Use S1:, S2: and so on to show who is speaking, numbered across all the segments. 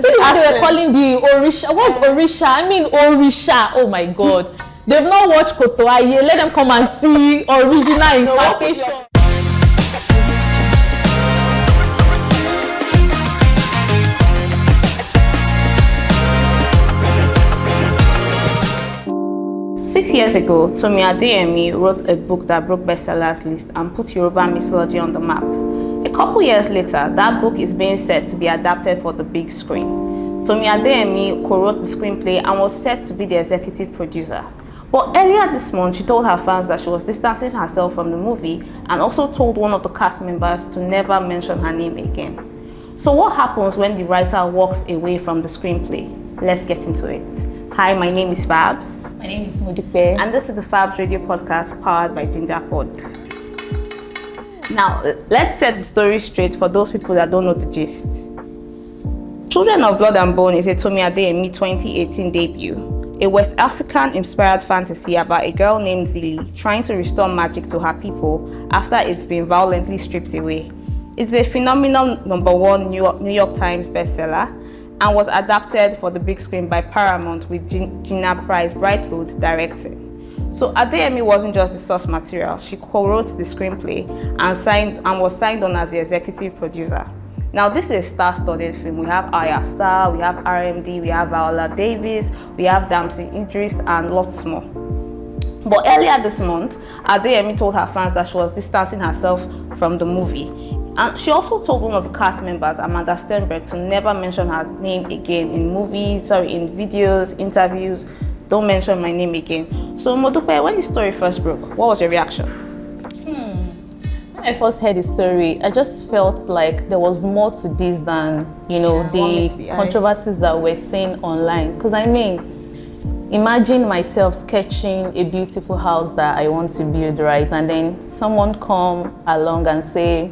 S1: see the way they were calling the Orisha. What's Orisha? I mean Orisha. Oh my God. They've not watched Kotoaye. Let them come and see original interpretation.
S2: 6 years ago, Tomi Adeyemi wrote a book that broke bestsellers list and put Yoruba mythology on the map. A couple years later, that book is being set to be adapted for the big screen. Tomi Adeyemi co-wrote the screenplay and was set to be the executive producer. But earlier this month, she told her fans that she was distancing herself from the movie and also told one of the cast members to never mention her name again. So what happens when the writer walks away from the screenplay? Let's get into it. Hi, my name is Fabs.
S1: My name is Modupe.
S2: And this is the Fabs Radio Podcast powered by Ginger Pod. Now, let's set the story straight for those people that don't know the gist. Children of Blood and Bone is a Tomi Adeyemi 2018 debut. A West African-inspired fantasy about a girl named Zili trying to restore magic to her people after it's been violently stripped away. It's a phenomenal #1 New York Times bestseller and was adapted for the big screen by Paramount with Gina Price Brightwood directing. So Adeyemi wasn't just the source material, she co-wrote the screenplay and was signed on as the executive producer. Now this is a star-studded film. We have Aya Star, we have RMD, we have Viola Davis, we have Damson Idris and lots more. But earlier this month, Adeyemi told her fans that she was distancing herself from the movie. And she also told one of the cast members, Amanda Sternberg, to never mention her name again in in videos, interviews. Don't mention my name again. So Modupe, when the story first broke, what was your reaction?
S1: When I first heard the story, I just felt like there was more to this than, the controversies that we're seeing online. Because I mean, imagine myself sketching a beautiful house that I want to build, right? And then someone come along and say,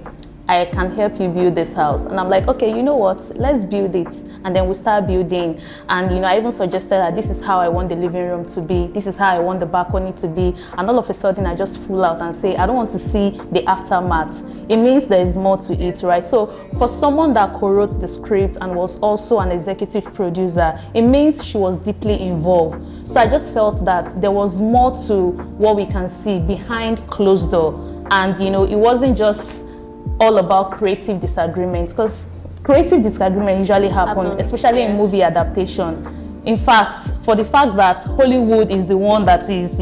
S1: I can help you build this house. And I'm like, okay, you know what? Let's build it. And then we start building. And, I even suggested that this is how I want the living room to be. This is how I want the balcony to be. And all of a sudden, I just pull out and say, I don't want to see the aftermath. It means there is more to it, right? So for someone that co-wrote the script and was also an executive producer, it means she was deeply involved. So I just felt that there was more to what we can see behind closed door. And, it wasn't just all about creative disagreement, because creative disagreement usually happen, especially in movie adaptation. In fact, for the fact that Hollywood is the one that is,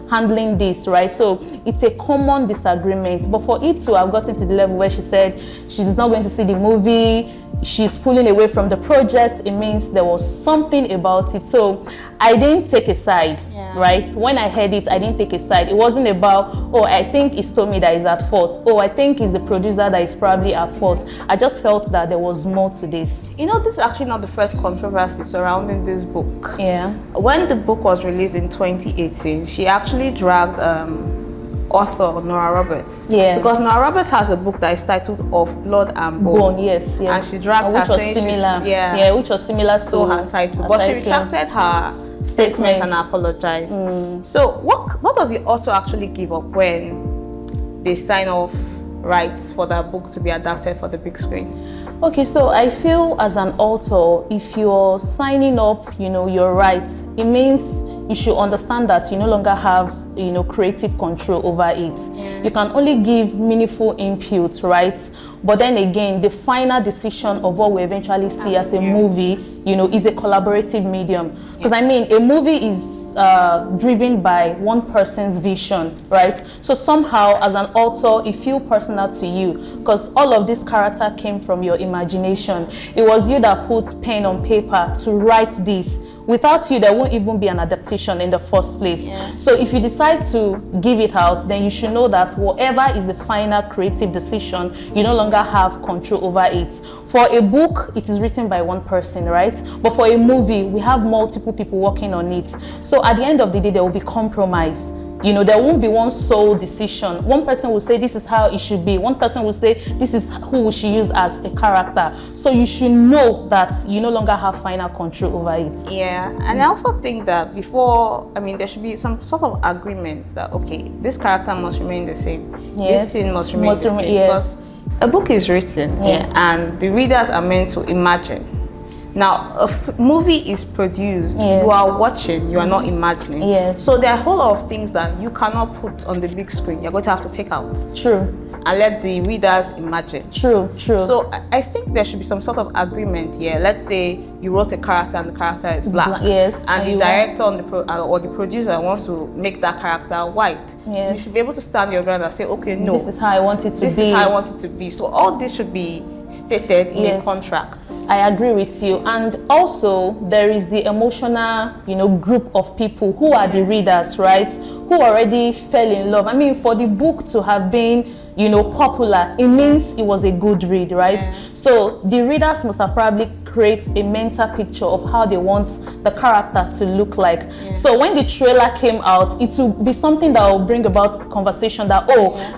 S1: handling this, right? So it's a common disagreement. But for it to have gotten to the level where she said she's not going to see the movie, she's pulling away from the project, it means there was something about it. So I didn't take a side, right? When I heard it, I didn't take a side. It wasn't about, oh, I think it's Tomi that is at fault. Oh, I think it's the producer that is probably at fault. I just felt that there was more to this.
S2: This is actually not the first controversy surrounding this book.
S1: Yeah.
S2: When the book was released in 2018, she actually dragged author Nora Roberts.
S1: Yeah.
S2: Because Nora Roberts has a book that is titled Of Blood and Bone.
S1: Yes.
S2: And she dragged her saying
S1: which was similar to
S2: her title. But she retracted her statement and apologized. So what does the author actually give up when they sign off rights for that book to be adapted for the big screen?
S1: Okay, so I feel as an author, if you're signing up, your rights, it means you should understand that you no longer have, creative control over it. You can only give meaningful input, right? But then again, the final decision of what we eventually see as a movie, is a collaborative medium. Because I mean, a movie is driven by one person's vision, right? So somehow, as an author, it feels personal to you because all of this character came from your imagination. It was you that put pen on paper to write this. Without you, there won't even be an adaptation in the first place. So if you decide to give it out, then you should know that whatever is the final creative decision, you no longer have control over it. For a book, it is written by one person, right? But for a movie, we have multiple people working on it. So at the end of the day, there will be compromise. There won't be one sole decision. One person will say this is how it should be. One person will say this is who we should use as a character. So you should know that you no longer have final control over it.
S2: Yeah, and I also think that there should be some sort of agreement that, okay, this character must remain the same. This scene must remain the same.
S1: Yes.
S2: Because a book is written, and the readers are meant to imagine. Now, a movie is produced.
S1: Yes.
S2: You are watching. You are not imagining.
S1: Yes.
S2: So there are a whole lot of things that you cannot put on the big screen. You're going to have to take out.
S1: True.
S2: And let the readers imagine.
S1: True.
S2: So I think there should be some sort of agreement here. Let's say you wrote a character and the character is black.
S1: Yes.
S2: And the director or the producer wants to make that character white.
S1: Yes.
S2: You should be able to stand your ground and say, okay, no.
S1: This is how I want it to be.
S2: This is how I want it to be. So all this should be stated in a contract.
S1: I agree with you. And also there is the emotional, group of people who are the readers, right? Who already fell in love. I mean, for the book to have been, popular, it means it was a good read, right? Yeah. So the readers must have probably created a mental picture of how they want the character to look like. Yeah. So when the trailer came out, it will be something that will bring about conversation that,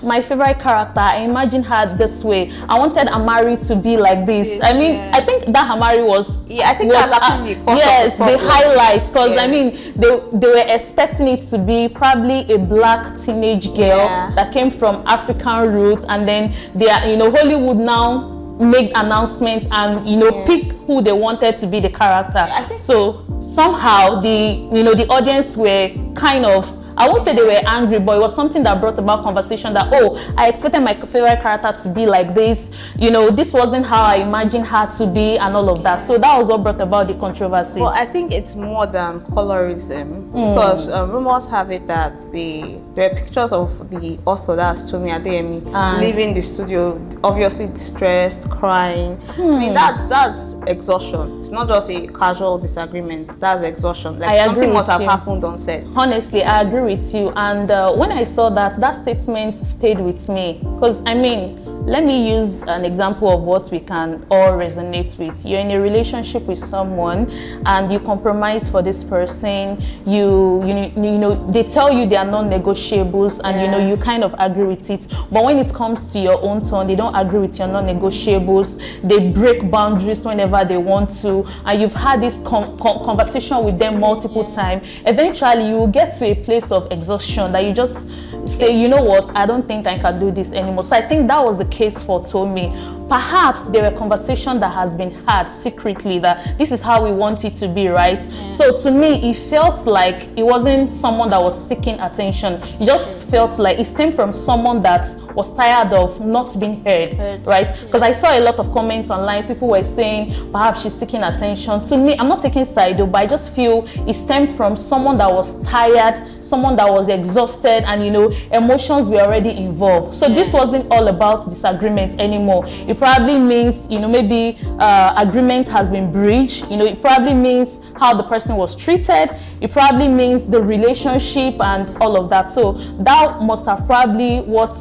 S1: my favorite character, I imagine her this way. I wanted Amari to be like this. I mean, I think that Amari was...
S2: Yeah, I think that's actually the cause
S1: yes,
S2: of the
S1: highlight, because I mean, they were expecting it to be probably a black teenage girl that came from African roots, and then they are, Hollywood now make announcements and pick who they wanted to be the character. I think so. Somehow the audience were kind of, I won't say they were angry, but it was something that brought about conversation that, I expected my favorite character to be like this. This wasn't how I imagined her to be and all of that. So that was what brought about the controversy.
S2: Well, I think it's more than colorism because rumors have it that there are pictures of the author, that's Tomi Adeyemi, leaving the studio, obviously distressed, crying. I mean, that's exhaustion. It's not just a casual disagreement. That's exhaustion. Like something must have happened on set.
S1: Honestly, I agree with you. And when I saw that statement stayed with me, because I mean, let me use an example of what we can all resonate with. You're in a relationship with someone and you compromise for this person. They tell you they are non-negotiables, and you kind of agree with it. But when it comes to your own turn, they don't agree with your non-negotiables. They break boundaries whenever they want to, and you've had this conversation with them multiple times. Eventually, you will get to a place of exhaustion that you just say, you know what, I don't think I can do this anymore. So I think that was the case for Tomi. Perhaps there were conversations that has been had secretly that this is how we want it to be, right? So to me, it felt like it wasn't someone that was seeking attention. It just felt like it stemmed from someone that was tired of not being heard. Right? Because I saw a lot of comments online. People were saying perhaps she's seeking attention. To me, I'm not taking side though, but I just feel it stemmed from someone that was tired, someone that was exhausted, and emotions were already involved. So this wasn't all about disagreement anymore. It probably means, maybe agreement has been breached. It probably means how the person was treated. It probably means the relationship and all of that. So that must have probably what,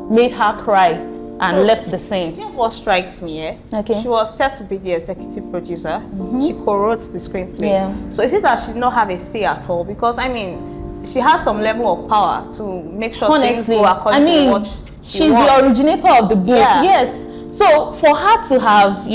S1: made her cry and left the scene.
S2: Here's what strikes me, Okay. She was set to be the executive producer. She co-wrote the screenplay. So is it that she did not have a say at all? Because, I mean, she has some level of power to make sure things go according to what she wants.
S1: The originator of the book. Yes. So for her to have,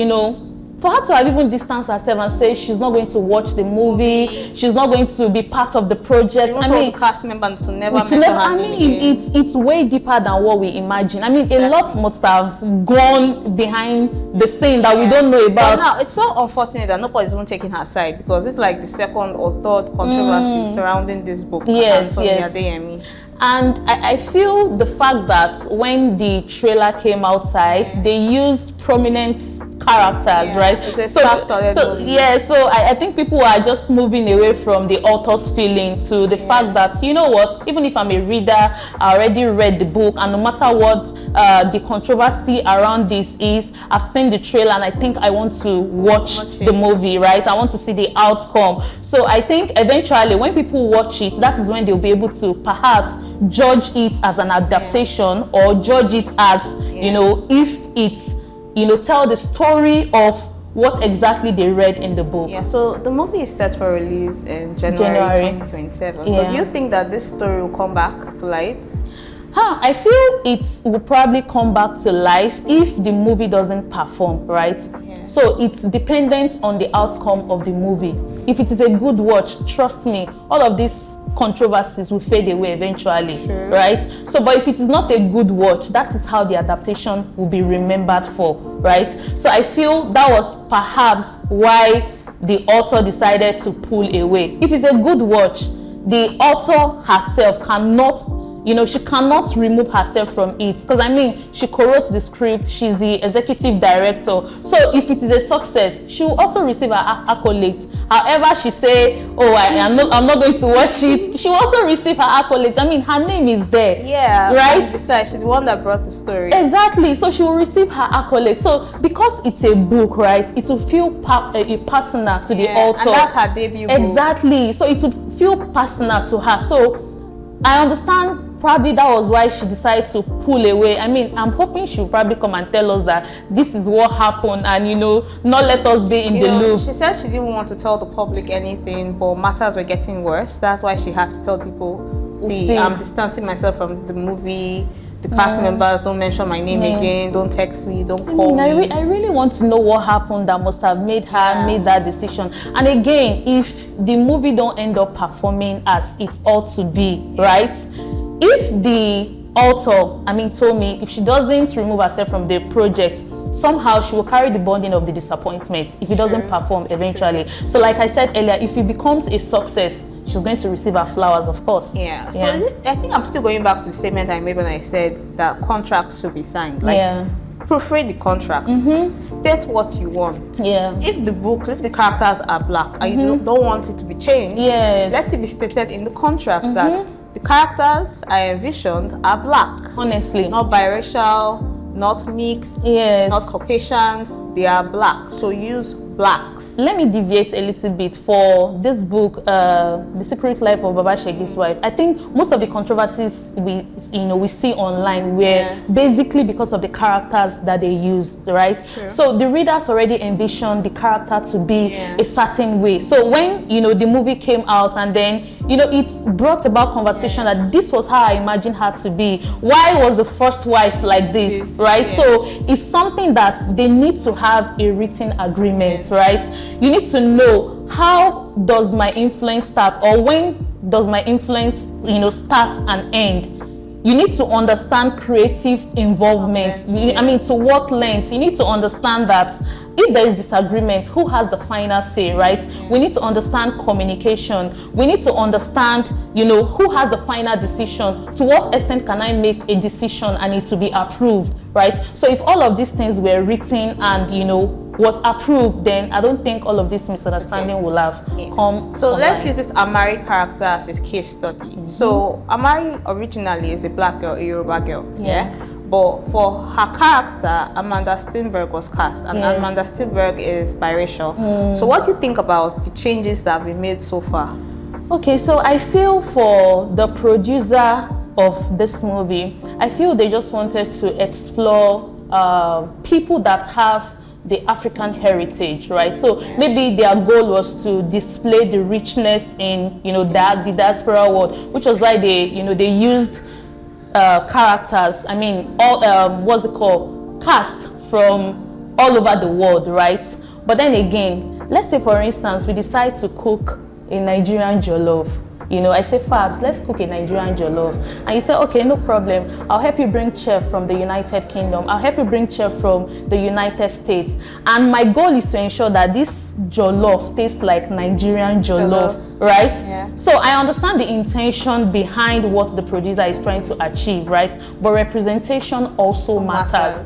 S1: even distanced herself and say she's not going to watch the movie, she's not going to be part of the project.
S2: I mean, cast members to never mention her
S1: name again. It's way deeper than what we imagine. I mean, a lot must have gone behind the scene that we don't know about.
S2: But now, it's so unfortunate that nobody's even taking her side, because it's like the second or third controversy surrounding this book.
S1: Yes.
S2: Adeyemi.
S1: And I feel the fact that when the trailer came outside, they used prominent characters, right?
S2: So
S1: I think people are just moving away from the author's feeling to the fact that, even if I'm a reader, I already read the book, and no matter what the controversy around this is, I've seen the trailer and I think I want to watch the movie, right? I want to see the outcome. So I think eventually when people watch it, that is when they'll be able to perhaps judge it as an adaptation or judge it as, if it's, tell the story of what exactly they read in the book.
S2: So the movie is set for release in January 2027. So do you think that this story will come back to light?
S1: I feel it will probably come back to life if the movie doesn't perform, right? So it's dependent on the outcome of the movie. if it is a good watch, trust me, all of these controversies will fade away eventually, right? So, but if it is not a good watch, that is how the adaptation will be remembered for, right? So I feel that was perhaps why the author decided to pull away. If it's a good watch, the author herself cannot, she cannot remove herself from it, because I mean, she co-wrote the script, she's the executive director. So if it is a success, she will also receive her accolades. However she say, oh, I'm not going to watch it, she will also receive her accolades. I mean, her name is there.
S2: Yeah,
S1: right?
S2: Besides, she's the one that brought the story.
S1: Exactly. So she will receive her accolades. So because it's a book, right, it will feel personal to the author.
S2: And that's her debut book.
S1: Exactly. So it would feel personal to her. So I understand probably that was why she decided to pull away. I mean, I'm hoping she'll probably come and tell us that this is what happened and, not let us be in the loop.
S2: She said she didn't want to tell the public anything, but matters were getting worse. That's why she had to tell people, see, I'm distancing myself from the movie. The cast members, don't mention my name again, don't text me, don't call me.
S1: I really want to know what happened that must have made her make that decision. And again, if the movie don't end up performing as it ought to be, right? If the author, Tomi, if she doesn't remove herself from the project, somehow she will carry the burden of the disappointment if it doesn't perform eventually. So like I said earlier, if it becomes a success, she's going to receive her flowers, of course.
S2: Yeah. So I think I'm still going back to the statement I made when I said that contracts should be signed. Proofread the contract. State what you want.
S1: Yeah.
S2: If the characters are black and you don't want it to be changed, let it be stated in the contract that the characters I envisioned are black.
S1: Honestly.
S2: Not biracial, not mixed, not Caucasians, they are black. So use blacks.
S1: Let me deviate a little bit for this book, The Secret Life of Baba Shegi's Wife. I think most of the controversies we see online were basically because of the characters that they used, right? So the readers already envisioned the character to be a certain way. So when the movie came out and then it brought about conversation that this was how I imagined her to be. Why was the first wife like this, right? So it's something that they need to have a written agreement, right? You need to know, how does my influence start, or when does my influence start and end? You need to understand creative involvement. To what length? You need to understand that if there is disagreement, who has the final say, right? We need to understand communication. We need to understand, who has the final decision. To what extent can I make a decision and it to be approved, right? So if all of these things were written and, was approved, then I don't think all of this misunderstanding will have come.
S2: So let's use this Amari character as a case study. So Amari originally is a black girl, a Yoruba girl. But for her character, Amanda Steinberg was cast, and Amanda Steinberg is biracial. So what do you think about the changes that have been made so far?
S1: Okay, so I feel for the producer of this movie, I feel they just wanted to explore people that have the African heritage, right? So maybe their goal was to display the richness in, the diaspora world, which was why they used characters. Cast from all over the world, right? But then again, let's say for instance, we decide to cook a Nigerian jollof. I say, Fabs, let's cook a Nigerian jollof. And you say, okay, no problem. I'll help you bring chef from the United Kingdom. I'll help you bring chef from the United States. And my goal is to ensure that this jollof tastes like Nigerian jollof, right? So I understand the intention behind what the producer is trying to achieve, right? But representation also matters.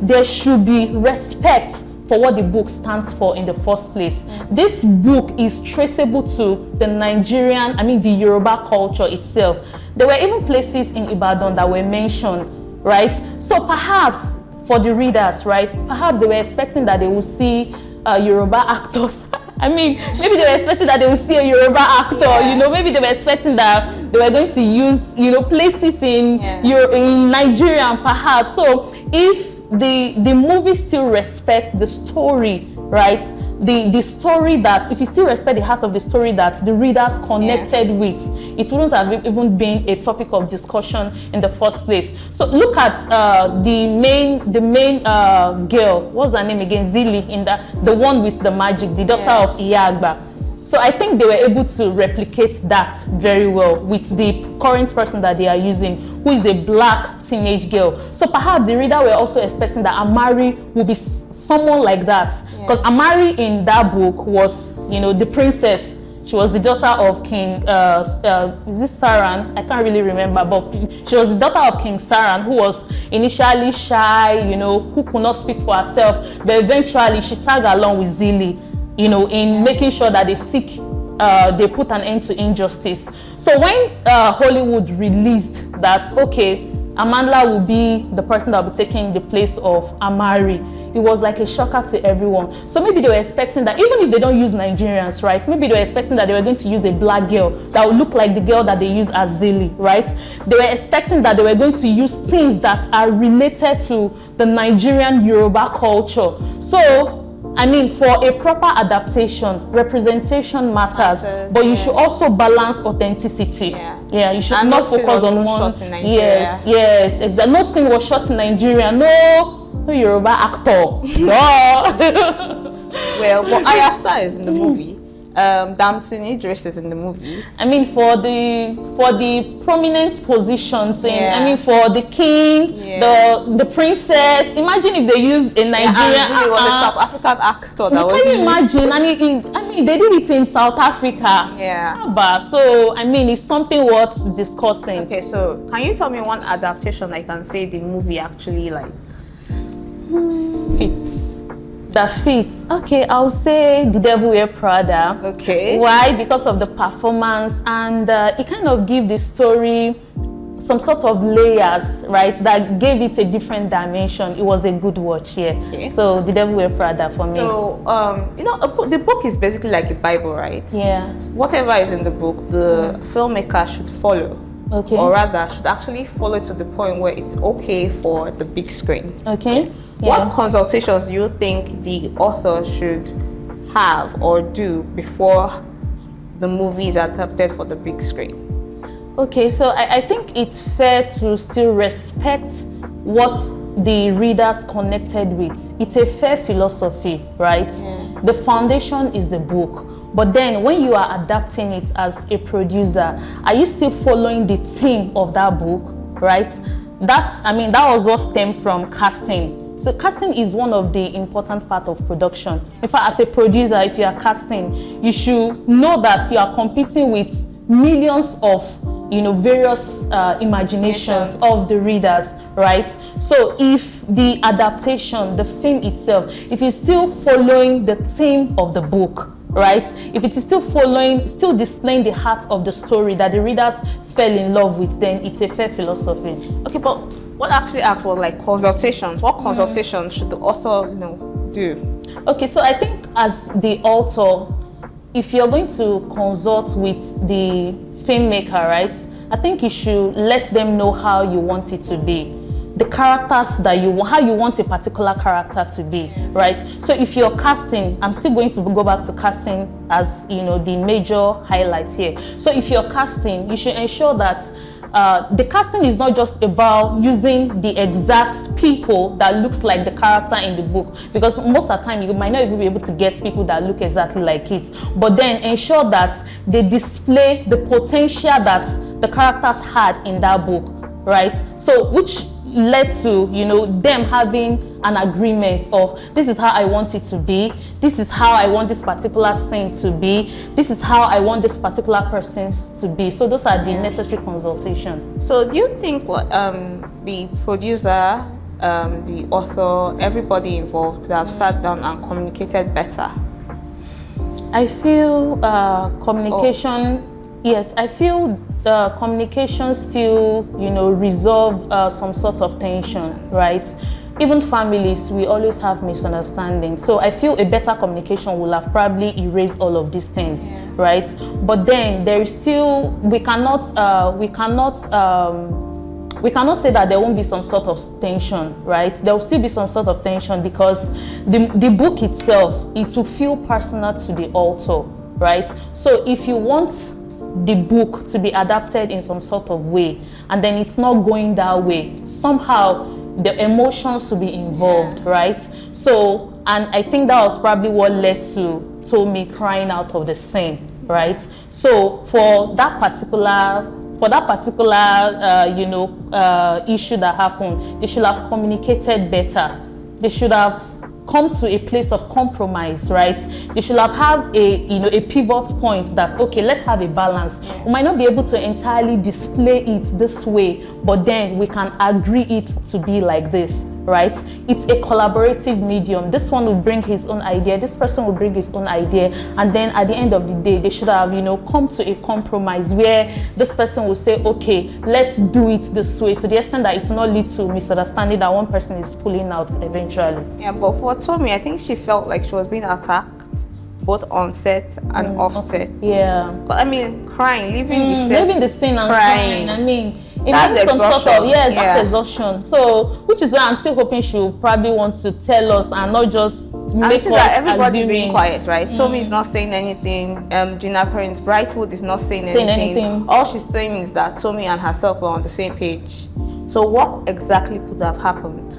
S1: There should be respect for what the book stands for in the first place. This book is traceable to the the Yoruba culture itself. There were even places in Ibadan that were mentioned, right? So perhaps for the readers, right, perhaps they were expecting that they would see Yoruba actors. Maybe they were expecting that they would see a Yoruba actor, maybe they were expecting that they were going to use, places in Nigeria, perhaps. So if the movie still respects the story, right? The story that, if you still respect the heart of the story that the readers connected with, it wouldn't have even been a topic of discussion in the first place. So look at the main girl, what's her name again? Zili, in the one with the magic, the daughter of Iyagba. So I think they were able to replicate that very well with the current person that they are using, who is a black teenage girl. So perhaps the reader were also expecting that Amari will be someone like that, because Amari in that book was, you know, the princess. She was the daughter of King, is this Saran? I can't really remember, but she was the daughter of King Saran, who was initially shy, you know, who could not speak for herself, but eventually she tagged along with Zili, you know, in making sure that they put an end to injustice. So when Hollywood released that, okay, Amandla will be the person that will be taking the place of Amari, it was like a shocker to everyone. So maybe they were expecting that, even if they don't use Nigerians, right? Maybe they were expecting that they were going to use a black girl that would look like the girl that they use as Zili, right? They were expecting that they were going to use things that are related to the Nigerian Yoruba culture. So I mean, for a proper adaptation, representation matters, but you should also balance authenticity. Yeah, you should not focus on one. Yes, exactly. No scene was shot in Nigeria. No Yoruba actor. No.
S2: Well, but Ayasta is in the movie. Damson Idris is in the movie.
S1: I mean, for the prominent positions in, I mean, for the king, the princess. Imagine if they use a Nigerian.
S2: It was a South African actor.
S1: Can you imagine? And I mean, they did it in South Africa.
S2: Yeah.
S1: So I mean, it's something worth discussing.
S2: Okay, so can you tell me one adaptation I can say the movie actually like fits?
S1: That fits. Okay, I'll say The Devil Wears Prada.
S2: Okay.
S1: Why? Because of the performance, and it kind of gives the story some sort of layers, right? That gave it a different dimension. It was a good watch,
S2: Okay.
S1: So The Devil Wears Prada for me.
S2: So, you know, the book is basically like a Bible, right?
S1: Yeah.
S2: Whatever is in the book, the filmmaker should follow.
S1: Okay.
S2: Or rather, should actually follow to the point where it's okay for the big screen.
S1: Okay.
S2: What consultations do you think the author should have or do before the movie is adapted for the big screen?
S1: Okay, so I think it's fair to still respect what the readers connected with. It's a fair philosophy, right? The foundation is the book. But then when you are adapting it as a producer, are you still following the theme of that book, right? That was what stemmed from casting. So casting is one of the important part of production. In fact, as a producer, if you are casting, you should know that you are competing with millions of, you know, various imaginations of the readers, right? So if the adaptation, the film itself, if it's still following the theme of the book, right? If it is still displaying the heart of the story that the readers fell in love with, then it's a fair philosophy.
S2: Okay, but what I actually asked was like consultations. What consultations should the author, you know, do? Okay,
S1: so I think as the author, if you're going to consult with the filmmaker, right? I think you should let them know how you want it to be. The characters that you want, how you want a particular character to be, right? So if you're casting, I'm still going to go back to casting as, you know, the major highlight here. So if you're casting, you should ensure that the casting is not just about using the exact people that looks like the character in the book, because most of the time you might not even be able to get people that look exactly like it. But then ensure that they display the potential that the characters had in that book, right? So which led to, you know, them having an agreement of, this is how I want it to be, this is how I want this particular scene to be, this is how I want this particular person to be. So those are the necessary consultations.
S2: So do you think the producer, the author, everybody involved could have sat down and communicated better?
S1: I feel communication, yes, I feel the communication still, you know, resolve some sort of tension, right? Even families, we always have misunderstandings. So I feel a better communication will have probably erased all of these things, right? But then there is still, we cannot say that there won't be some sort of tension, right? There will still be some sort of tension because the book itself, it will feel personal to the author, right? So if you want the book to be adapted in some sort of way and then it's not going that way, somehow the emotions to be involved, right? So, and I think that was probably what led to Tomi crying out of the scene, right? So for that particular issue that happened, they should have communicated better. They should have come to a place of compromise, right? They should have a pivot point that, okay, let's have a balance. We might not be able to entirely display it this way, but then we can agree it to be like this, right? It's a collaborative medium. This one will bring his own idea, this person will bring his own idea, and then at the end of the day, they should have, come to a compromise where this person will say, okay, let's do it this way, to the extent that it will not lead to misunderstanding that one person is pulling out eventually.
S2: Yeah, but for Tomi, I think she felt like she was being attacked both on set and off set.
S1: Yeah.
S2: But I mean, crying, leaving the set,
S1: leaving the scene and crying. I mean, it
S2: that's
S1: means some
S2: exhaustion.
S1: sort of, that's exhaustion. So, which is why I'm still hoping she'll probably want to tell us and not just make us
S2: that everybody's
S1: assuming.
S2: being quiet, right? Tomi is not saying anything. Gina Parent's Brightwood is not saying anything. All she's saying is that Tomi and herself are on the same page. So what exactly could have happened?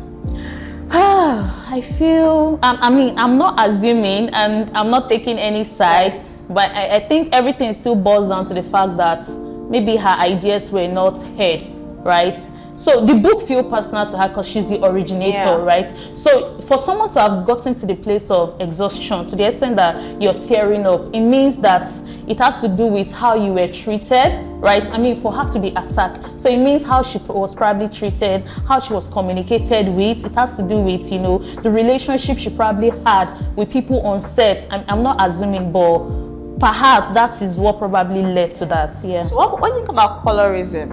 S1: I feel, I'm not assuming and I'm not taking any side, but I think everything still boils down to the fact that maybe her ideas were not heard, right? So the book feels personal to her because she's the originator, right? So for someone to have gotten to the place of exhaustion, to the extent that you're tearing up, it means that it has to do with how you were treated, right? I mean, for her to be attacked. So it means how she was probably treated, how she was communicated with. It has to do with, the relationship she probably had with people on set. I'm not assuming, but perhaps that is what probably led to that, yeah.
S2: So what do you think about colorism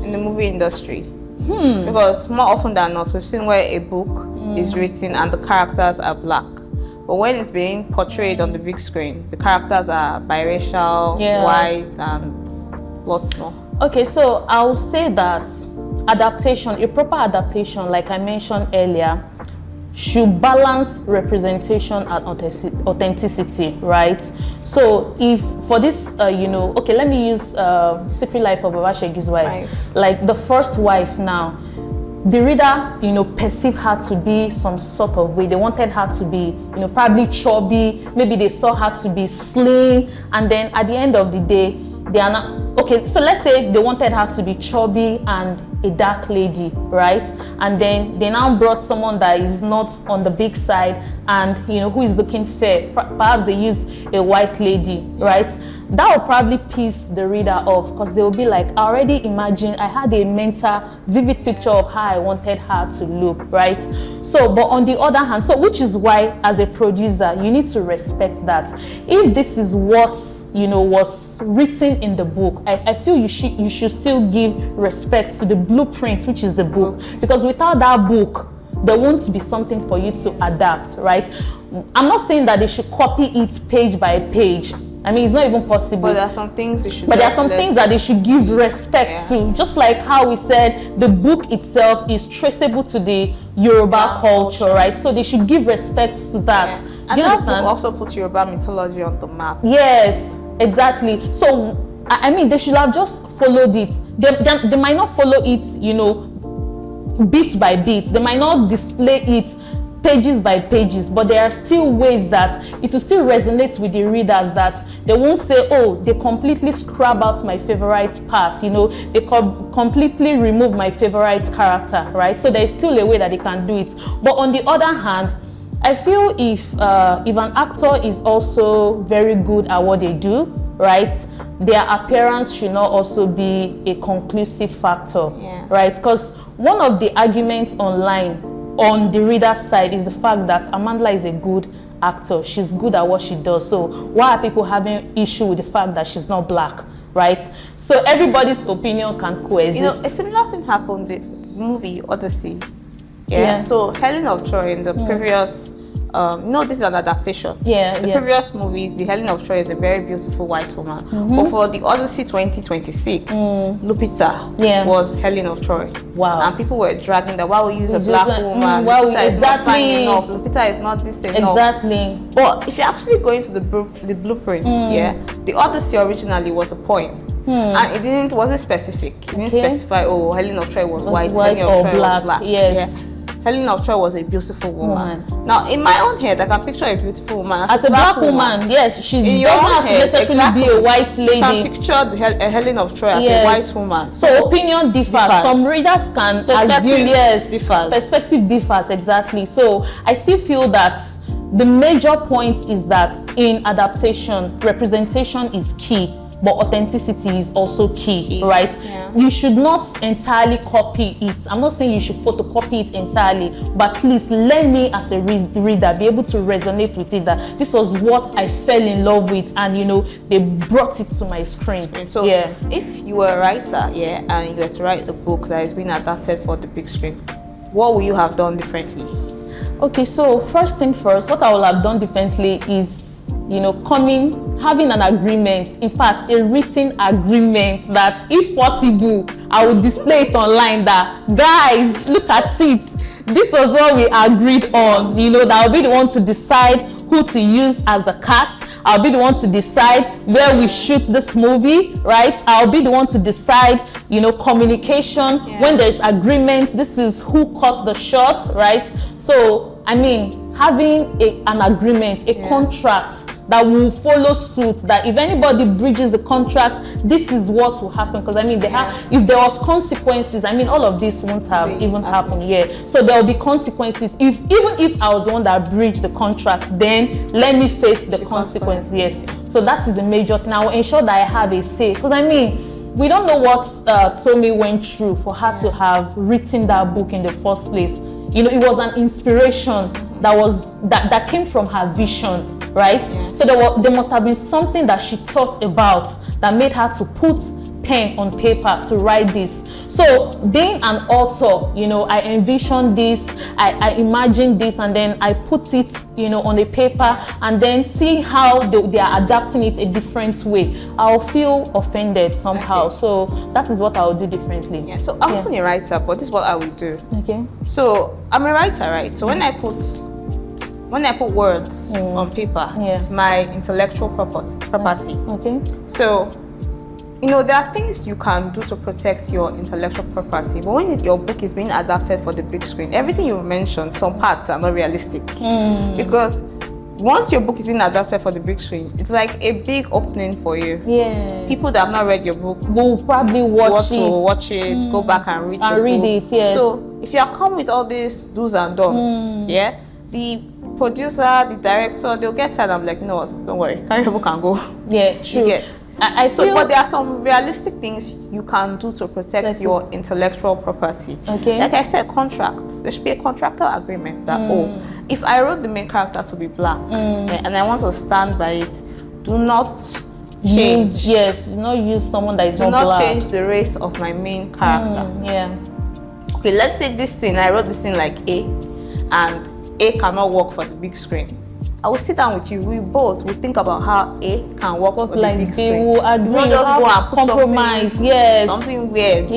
S2: in the movie industry? Because more often than not, we've seen where a book is written and the characters are black. But when it's being portrayed on the big screen, the characters are biracial, white, and lots more. Okay,
S1: so I'll say that adaptation, a proper adaptation, like I mentioned earlier, should balance representation and authenticity, right? So if for this, okay, let me use Secret Life of Babashegi's wife. Like the first wife now, the reader, perceived her to be some sort of way. They wanted her to be, probably chubby. Maybe they saw her to be slim. And then at the end of the day, they are not, okay, so let's say they wanted her to be chubby and a dark lady, right? And then they now brought someone that is not on the big side and, who is looking fair. Perhaps they use a white lady, right? That will probably piss the reader off because they will be like, I already imagine, I had a mental, vivid picture of how I wanted her to look, right? So, but on the other hand, so which is why as a producer, you need to respect that. If this is what, was written in the book, I feel you should still give respect to the blueprint, which is the book, because without that book, there won't be something for you to adapt, right? I'm not saying that they should copy it page by page. I mean, it's not even possible.
S2: But there are some things you should.
S1: But there are some things that they should give respect to. Just like how we said, the book itself is traceable to the Yoruba culture, right? So they should give respect to that.
S2: And
S1: do you understand?
S2: Book also put Yoruba mythology on the map.
S1: Yes, exactly. So I mean, they should have just followed it. They might not follow it, bit by bit. They might not display it pages by pages, but there are still ways that it will still resonate with the readers, that they won't say, oh, they completely scrub out my favorite part, they completely remove my favorite character, right? So there's still a way that they can do it. But on the other hand, I feel if an actor is also very good at what they do, right, their appearance should not also be a conclusive factor, right? Because one of the arguments online on the reader's side is the fact that Amandla is a good actor. She's good at what she does. So why are people having issue with the fact that she's not black, right? So everybody's opinion can coexist.
S2: A similar thing happened with movie Odyssey. So Helen of Troy in the previous, this is an adaptation. The previous movies, the Helen of Troy is a very beautiful white woman. But for the Odyssey 2026, Lupita was Helen of Troy.
S1: Wow.
S2: And people were dragging that, why we use a black woman? Lupita is not fine enough. Lupita is not this enough.
S1: Exactly.
S2: But if you actually go into the blueprint, the Odyssey originally was a poem. And wasn't specific. It didn't specify, oh, Helen of Troy was white, Helen of Troy was black.
S1: Yes.
S2: Helen of Troy was a beautiful woman. Now, in my own head, I can picture a beautiful woman
S1: as a black woman. Yes, she
S2: in
S1: doesn't have to necessarily be a white lady.
S2: You can picture a Helen of Troy as a white woman.
S1: So opinion differs. Some readers can assume, perspective differs, exactly. So I still feel that the major point is that in adaptation, representation is key, but authenticity is also key. Right? Yeah. You should not entirely copy it. I'm not saying you should photocopy it entirely, but at least let me as a reader be able to resonate with it, that this was what I fell in love with, and you know, they brought it to my screen.
S2: So if you were a writer, and you were to write a book that is being adapted for the big screen, what would you have done differently?
S1: Okay, so first thing first, what I would have done differently is, you know, having an agreement, in fact, a written agreement that if possible, I would display it online that, guys, look at it. This was what we agreed on, you know, that I'll be the one to decide who to use as the cast. I'll be the one to decide where we shoot this movie, right? I'll be the one to decide, you know, communication. When there's agreement, this is who cut the shot, right? So, I mean, having an agreement, a contract that will follow suit, that if anybody breaches the contract, this is what will happen. Because I mean, if there was consequences, I mean, all of this won't have even happened. So there will be consequences. Even if I was the one that breached the contract, then let me face the consequences. Yes. So that is the major thing. I will ensure that I have a say. Because I mean, we don't know what Tomi went through for her to have written that book in the first place. You know, it was an inspiration that came from her vision, right? So there must have been something that she thought about that made her to put pen on paper to write this. So being an author, you know, I envisioned this, I imagined this, and then I put it, you know, on a paper, and then see how they are adapting it a different way. I'll feel offended somehow. So that is what I will do differently.
S2: So I'm often a writer, but this is what I will do. So I'm a writer, right? So when I put words on paper, it's my intellectual property. So, you know, there are things you can do to protect your intellectual property, but when your book is being adapted for the big screen, everything you mentioned, some parts are not realistic. Because once your book is being adapted for the big screen, it's like a big opening for you. People that have not read your book
S1: will probably watch
S2: it, go back and read it. So if you are coming with all these do's and don'ts, the producer, the director, they'll get tired. I'm like, no, don't worry, carry your book and go.
S1: True. I feel,
S2: but there are some realistic things you can do to protect your intellectual property. Like I said, contracts. There should be a contractual agreement that, if I wrote the main character to be black and I want to stand by it, do not change.
S1: Do not use someone that is not black.
S2: Do not change the race of my main character. Okay, let's say this scene, I wrote this scene like A, and A cannot work for the big screen. I will sit down with you. We both will think about how A can work for the big screen.
S1: Will agree.
S2: Not just go and put
S1: compromise.
S2: Something weird.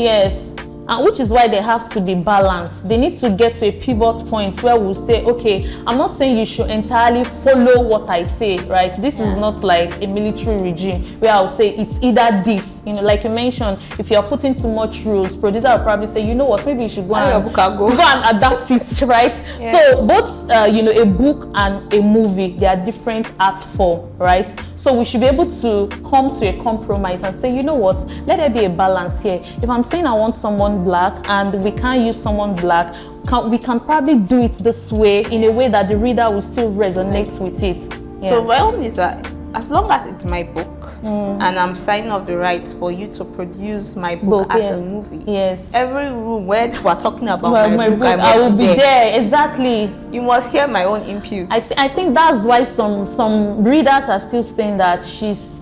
S1: And which is why they have to be balanced. They need to get to a pivot point where we'll say, okay, I'm not saying you should entirely follow what I say, right? This is not like a military regime where I'll say it's either this, you know, like you mentioned, if you're putting too much rules, producer will probably say, you know what, maybe you should go and adapt it, right? So both, you know, a book and a movie, they are different art form, right? So we should be able to come to a compromise and say, you know what, let there be a balance here. If I'm saying I want someone black and we can't use someone black, we can probably do it this way in a way that the reader will still resonate with it.
S2: So my own is that as long as it's my book and I'm signing off the rights for you to produce my book as a movie, every room where we're talking about my book, I will be there.
S1: Exactly.
S2: You must hear my own input.
S1: I think that's why some readers are still saying that she's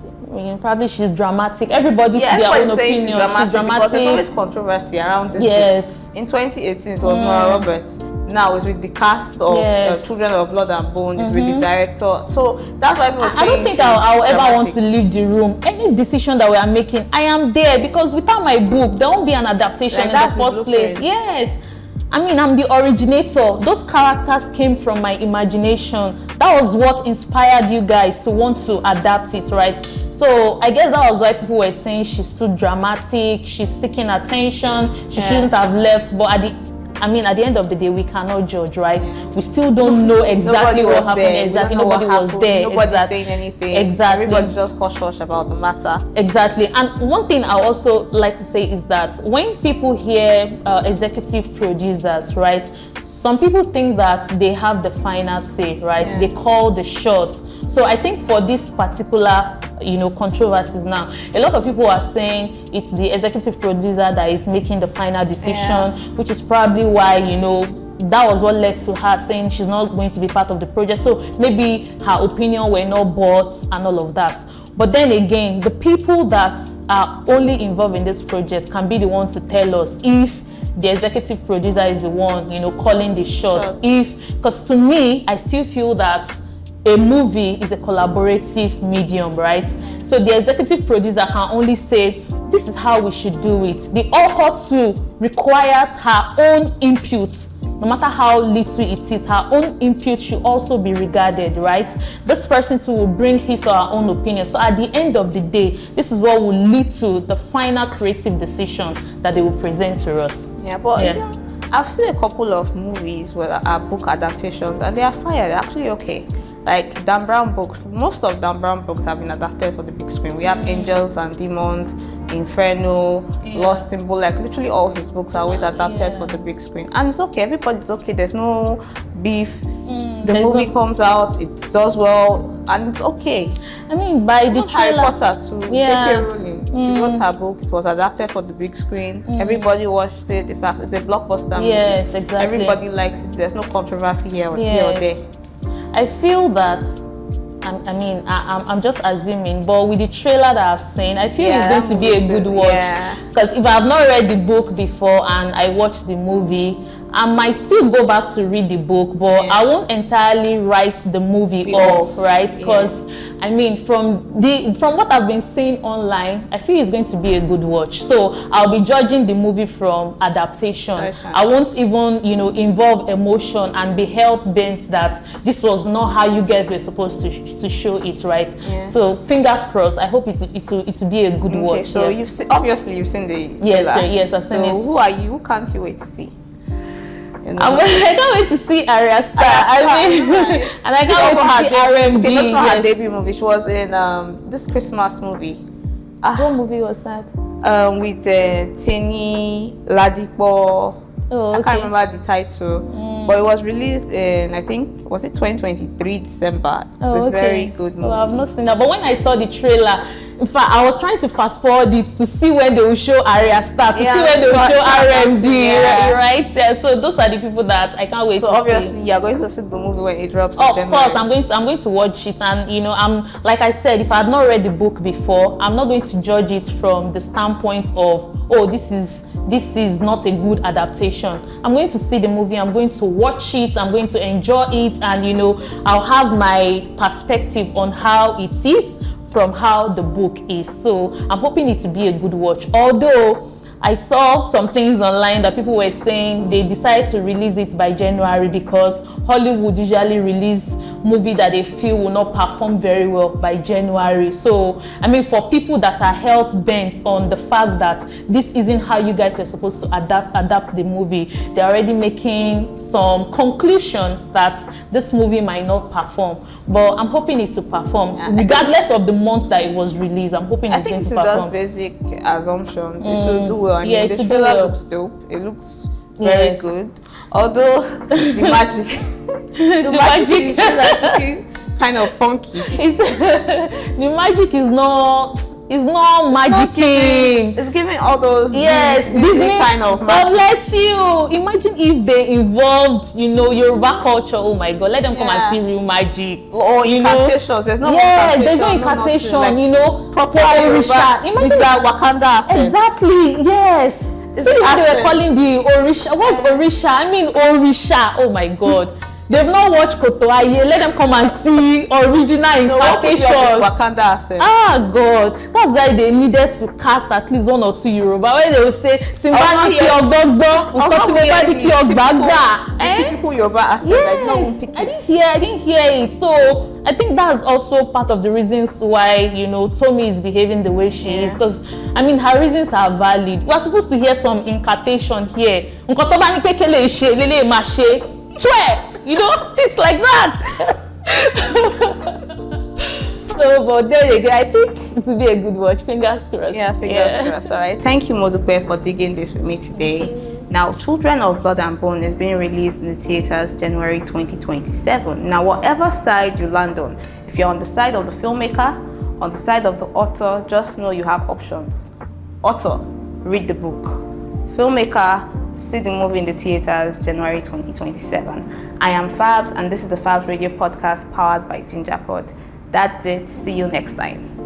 S1: dramatic. Everybody to their own opinion. She's dramatic
S2: because there's always controversy around this book. In 2018, it was Nora Roberts. Now it's with the cast of Children of Blood and Bone. It's with the director. So that's why people are saying
S1: I don't think I'll ever want to leave the room. Any decision that we are making, I am there, because without my book, there won't be an adaptation in the first place. I mean, I'm the originator. Those characters came from my imagination. That was what inspired you guys to want to adapt it, right? So I guess that was why people were saying she's too dramatic, she's seeking attention, she shouldn't have left. But I mean, at the end of the day, we cannot judge, right? We still don't know exactly what happened. Exactly, nobody was there.
S2: Nobody's saying anything.
S1: Exactly.
S2: Everybody's just hush-hush about the matter.
S1: Exactly. And one thing I also like to say is that when people hear executive producers, right, some people think that they have the final say, right?
S2: Yeah.
S1: They call the shots. So I think for this particular, controversies now, a lot of people are saying it's the executive producer that is making the final decision, which is probably why, that was what led to her saying she's not going to be part of the project. So maybe her opinion were not bought and all of that. But then again, the people that are only involved in this project can be the one to tell us if the executive producer is the one, calling the shots. Because to me, I still feel that a movie is a collaborative medium, right? So the executive producer can only say, this is how we should do it. The author too requires her own input. No matter how little it is, her own input should also be regarded, right? This person too will bring his or her own opinion. So at the end of the day, this is what will lead to the final creative decision that they will present to us.
S2: Yeah, but I've seen a couple of movies where are book adaptations and they are fire. They're actually okay. Like Dan Brown books, most of Dan Brown books have been adapted for the big screen. We have Angels and Demons, Inferno, Lost Symbol, like literally all his books are always adapted for the big screen. And it's okay, everybody's okay, there's no beef. The movie comes out, it does well, and it's okay.
S1: I mean, by the trailer,
S2: Harry Potter too, J.K. Rowling, she wrote her book, it was adapted for the big screen. Everybody watched it, in fact, it's a blockbuster movie.
S1: Yes, exactly.
S2: Everybody likes it, there's no controversy here or there.
S1: I feel that, I'm just assuming, but with the trailer that I've seen, I feel it's going to be a good watch. Because if I have not read the book before and I watch the movie, I might still go back to read the book, but I won't entirely write the movie off, right? Because I mean, from what I've been seeing online, I feel it's going to be a good watch. So I'll be judging the movie from adaptation. I won't even, involve emotion and be held bent that this was not how you guys were supposed to show it, right? So fingers crossed. I hope it will be a good watch.
S2: So you've seen, obviously you've seen the
S1: trailer. Yes, I've seen it.
S2: So who are you? Who can't you wait to see?
S1: I can't wait to see Arya Star. And I can't wait to see R&B.
S2: Okay, not her debut movie. She was in this Christmas movie.
S1: What movie was that?
S2: With Tini Ladipo.
S1: Oh, okay.
S2: I can't remember the title, but it was released in, I think, was it 2023 December? It's a very good movie.
S1: I've not seen that, but when I saw the trailer, in fact, I was trying to fast forward it to see when they will show Arya Star, to see when they will show R&B, right? Yeah, so those are the people that I can't wait to see.
S2: So obviously, you're going to see the movie when it drops.
S1: Of course, I'm going to watch it, and I'm like I said, if I had not read the book before, I'm not going to judge it from the standpoint of, oh, this is not a good adaptation. I'm going to see the movie, I'm going to watch it, I'm going to enjoy it, and I'll have my perspective on how it is from how the book is. So I'm hoping it to be a good watch. Although I saw some things online that people were saying they decided to release it by January because Hollywood usually release movie that they feel will not perform very well by January. So I mean, for people that are held bent on the fact that this isn't how you guys are supposed to adapt the movie, they're already making some conclusion that this movie might not perform. But I'm hoping it to perform, regardless of the month that it was released. I'm hoping it's going to perform.
S2: I think it's just basic assumptions. It will do well. The trailer looks dope. It looks very good. Although the magic the magic is kind of funky.
S1: The magic is not magicking.
S2: It's giving all those
S1: Disney
S2: kind of magic.
S1: God bless you. Imagine if they involved, Yoruba culture. Oh my God, let them come and see real magic.
S2: Or incantations. There's no incantation.
S1: There's no incantation.
S2: Like, proper Yoruba. Imagine with that Wakanda accent.
S1: Exactly. Yes. See what they were calling the Orisha. What's Orisha? I mean Orisha. Oh my God. They've not watched Kotoaye. Let them come and see original incarnation.
S2: Wakanda accent.
S1: Ah God, that's why they needed to cast at least 1 or 2 Yoruba. Where they will say, "Timbani ki ogbogbo, Timbani ki ogbagba."
S2: Typical Yoruba accent.
S1: Yes, I didn't hear it. So I think that's also part of the reasons why Tomi is behaving the way she is. Because I mean, her reasons are valid. We are supposed to hear some incantation here. Things like that. So, but there you go. I think it will be a good watch. Fingers crossed.
S2: Yeah, fingers crossed. All right. Thank you, Modupe, for digging this with me today. Now, Children of Blood and Bone is being released in the theaters January 2027. Now, whatever side you land on, if you're on the side of the filmmaker, on the side of the author, just know you have options. Author, read the book. Filmmaker, see the movie in the theaters January 2027. I am Fabs, and this is the Fabs Radio Podcast powered by Gingerpod. That's it. See you next time.